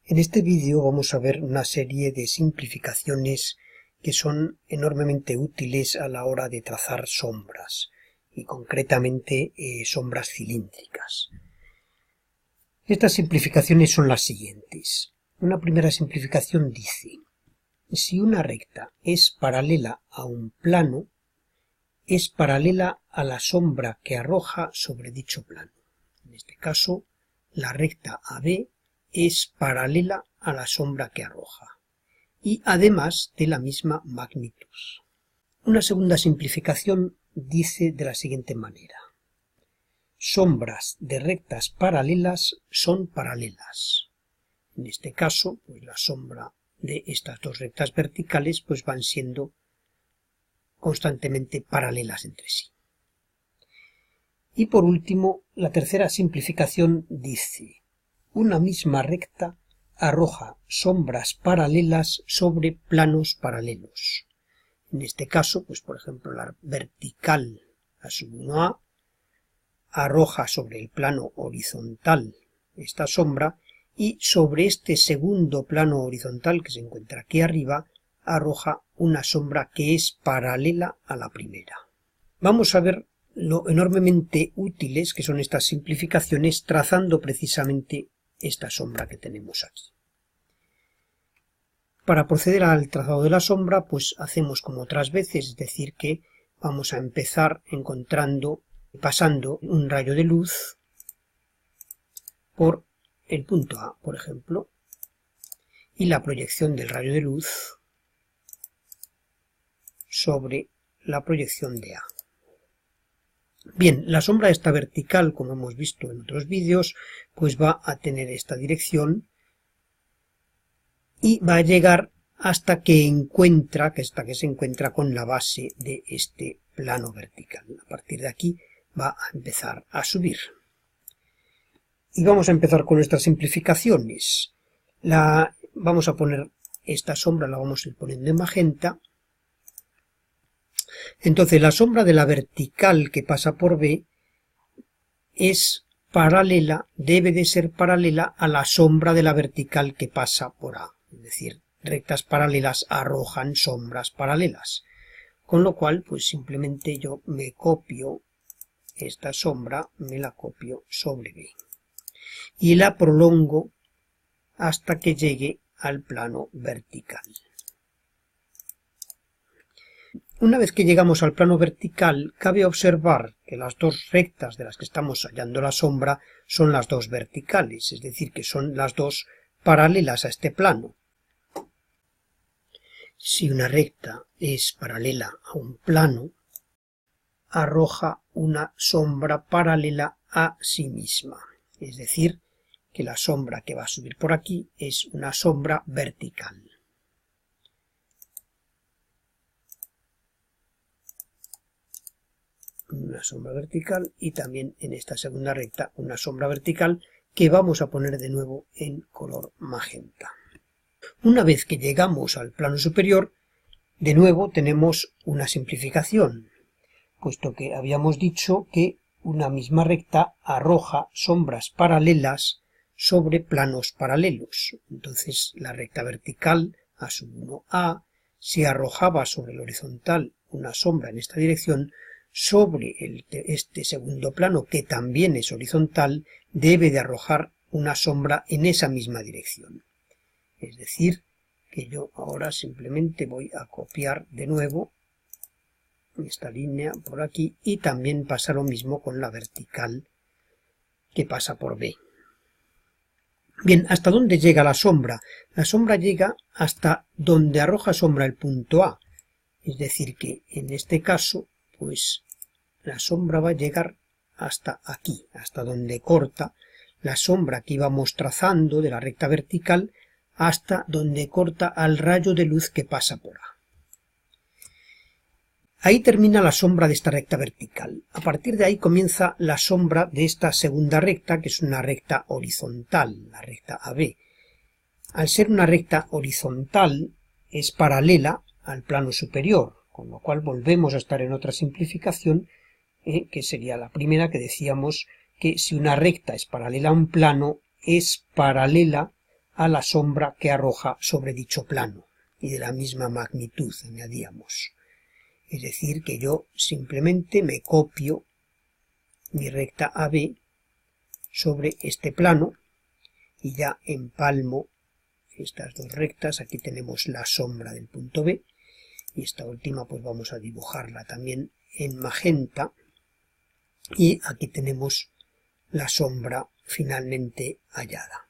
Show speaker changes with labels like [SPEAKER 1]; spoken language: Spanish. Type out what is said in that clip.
[SPEAKER 1] En este vídeo vamos a ver una serie de simplificaciones que son enormemente útiles a la hora de trazar sombras, y concretamente sombras cilíndricas. Estas simplificaciones son las siguientes. Una primera simplificación dice: si una recta es paralela a un plano, es paralela a la sombra que arroja sobre dicho plano. En este caso, la recta AB es paralela a la sombra que arroja, y además de la misma magnitud. Una segunda simplificación dice de la siguiente manera: sombras de rectas paralelas son paralelas. En este caso, pues la sombra de estas dos rectas verticales pues van siendo constantemente paralelas entre sí. Y por último, la tercera simplificación dice: una misma recta arroja sombras paralelas sobre planos paralelos. En este caso, pues por ejemplo, la vertical A1A arroja sobre el plano horizontal esta sombra, y sobre este segundo plano horizontal que se encuentra aquí arriba arroja una sombra que es paralela a la primera. Vamos a ver lo enormemente útiles que son estas simplificaciones trazando precisamente esta sombra que tenemos aquí. Para proceder al trazado de la sombra, pues hacemos como otras veces, es decir, que vamos a empezar pasando un rayo de luz por el punto A, por ejemplo, y la proyección del rayo de luz sobre la proyección de A. Bien, la sombra esta vertical, como hemos visto en otros vídeos, pues va a tener esta dirección y va a llegar hasta que se encuentra con la base de este plano vertical. A partir de aquí va a empezar a subir. Y vamos a empezar con nuestras simplificaciones. Vamos a poner esta sombra, la vamos a ir poniendo en magenta. Entonces la sombra de la vertical que pasa por B debe de ser paralela a la sombra de la vertical que pasa por A. Es decir, rectas paralelas arrojan sombras paralelas. Con lo cual, pues simplemente yo me copio esta sombra, me la copio sobre B. Y la prolongo hasta que llegue al plano vertical. Una vez que llegamos al plano vertical, cabe observar que las dos rectas de las que estamos hallando la sombra son las dos verticales, es decir, que son las dos paralelas a este plano. Si una recta es paralela a un plano, arroja una sombra paralela a sí misma, es decir, que la sombra que va a subir por aquí es una sombra vertical. Una sombra vertical, y también en esta segunda recta una sombra vertical que vamos a poner de nuevo en color magenta. Una vez que llegamos al plano superior, de nuevo tenemos una simplificación, puesto que habíamos dicho que una misma recta arroja sombras paralelas sobre planos paralelos. Entonces la recta vertical A1A, si arrojaba sobre el horizontal una sombra en esta dirección, sobre este segundo plano, que también es horizontal, debe de arrojar una sombra en esa misma dirección. Es decir, que yo ahora simplemente voy a copiar de nuevo esta línea por aquí, y también pasa lo mismo con la vertical que pasa por B. Bien, ¿hasta dónde llega la sombra? La sombra llega hasta donde arroja sombra el punto A. Es decir, que en este caso, pues la sombra va a llegar hasta aquí, hasta donde corta la sombra que íbamos trazando de la recta vertical, hasta donde corta al rayo de luz que pasa por A. Ahí termina la sombra de esta recta vertical. A partir de ahí comienza la sombra de esta segunda recta, que es una recta horizontal, la recta AB. Al ser una recta horizontal, es paralela al plano superior, con lo cual volvemos a estar en otra simplificación, que sería la primera, que decíamos que si una recta es paralela a un plano, es paralela a la sombra que arroja sobre dicho plano, y de la misma magnitud añadíamos. Es decir, que yo simplemente me copio mi recta AB sobre este plano y ya empalmo estas dos rectas. Aquí tenemos la sombra del punto B y esta última pues vamos a dibujarla también en magenta, y aquí tenemos la sombra finalmente hallada.